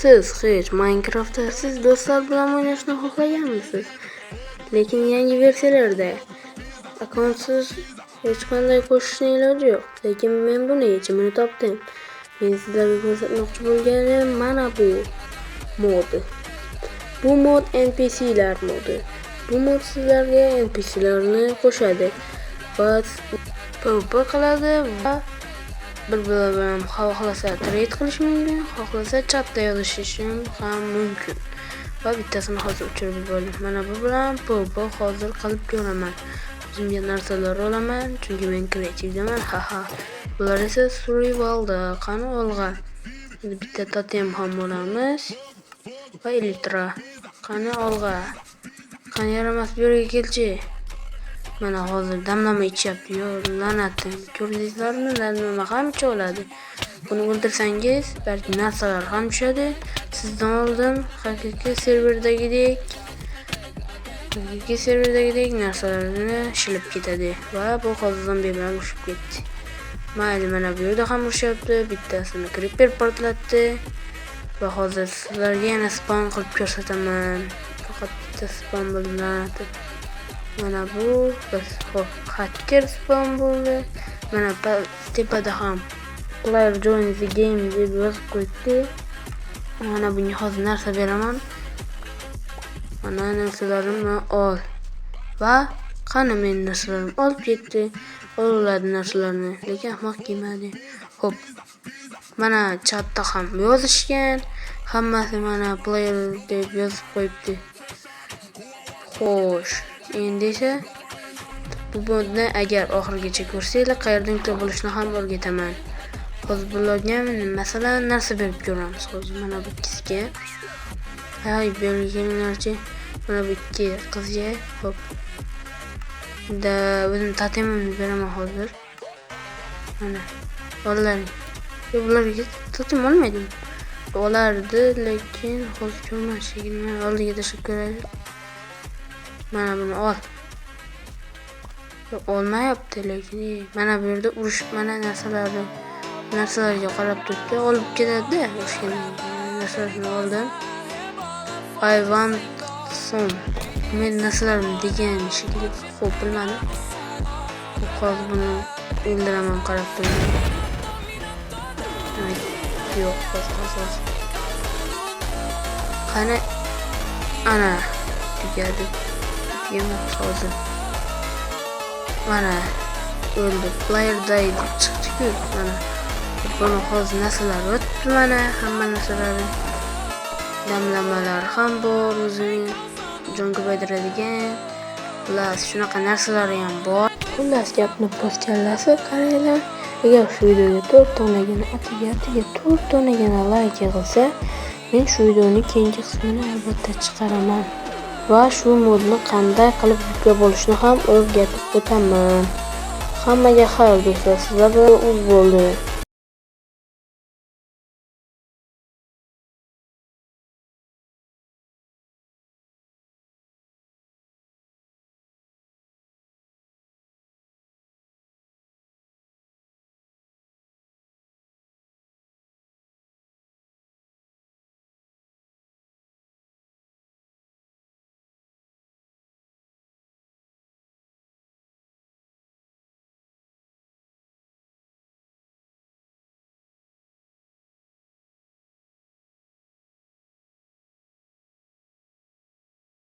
Siz hech Minecraft'da siz do'stlar bilan o'ynashni xohlaganmisiz? Lekin yangi versiyalarda akkauntsiz hech qanday qo'shishni iloji yo'q. Lekin men buni yechimini topdim. Men sizlarga ko'rsatmoqchi bo'lganim mana bu mod. Bu mod NPC'lar modi. Bu mod sizlarga NPC'larni qo'shadi va PvP qiladi va bir-biri bilan xohlasa trade qilish mumkin, xohlasa chatda yozishishim ham mumkin. Va bittasini hozir o'chirib yubordim. Mana bu bilan PvP hozir qilib ko'raman. O'zimga narsalar olaman, chunki men kreativdaman. Haha. Bular esa survivalda. Qani olg'a. Bitta totem ham olamiz. Va elitra. Qani olg'a. Qani yaramas bu yerga kelchi. Mana hozir damlama ichyapti. Yo, la'natim. Ko'rdingizlarmi? Damlama ham icha oladi. Buni o'ldirsangiz, balki narsalar ham tushadi. Sizdan oldin haqiqiy serverdagidek narsalarni shilib ketadi va bu hozir zombi bilan urushib ketdi. Mayli, mana bu yerda ham urushyapti. Bittasini creeper portlatdi va hozir sizlarga yana spawn qilib ko'rsataman. Faqat bitta spawn bo'ldi. Mana bu biz hacker spawn bo'ldi. Mana tepada ham player join the game deb yozib qo'ydi. Mana bunga hozir narsa beraman. Mana narsalarimni ol. Va qani men narsalarimni olib ketdi. Oladi narsalarni, lekin ahmoq kelmadi. Xo'p. Mana chatda ham yozishgan. Hammasi mana player deb yozib qo'yibdi. Xo'sh, endi esa bu modni agar oxirigacha ko'rsanglar, qayerdan topilishni ham o'rgataman. Hozir bularga masalan narsa berib ko'ramiz. Hozir mana bu ikisiga. Hay, berganlarchi. Mana bu ikki qizga. Xo'p. Da o'zim totemimni beraman hozir. Mana. Olaring. Bularga totem olmaydim. Olardi, lekin hozir ko'rmasligini oldiga tashlab ko'raylik. Mana buni ol. Olmayapti, lekin mana bu yerda urush, mana narsalarga qarab turibdi, olib ketadi. O'shani narsalarni oldim. I want some. Men narsalarni degan shekilli xo'p bilmadim. Hozir buni o'ldiraman, qarab turibdi. Yo'q, hozir. Qani ana tugadi. Yemoq hozir. Mana o'ldi. Player died chiqdi-ku. Mana buni hozir narsalar o'tdi, mana hamma narsalari. Damlamalar ham bor, o'zining jon ko'paytiradigan. Xullas, shunaqa narsalari ham bor. Xullas, gapni po'stchallasi qaranglar. Agar shu videoga 4 donagina atiga 4 donagina like yig'ilsa, men shu videoning keyingi qismini albatta chiqaraman. Va shu modni qanday qilib yuklab olishni ham o'rgatib o'taman. Hammaga xayr do'stlar, sizlar bilan bo'ldi.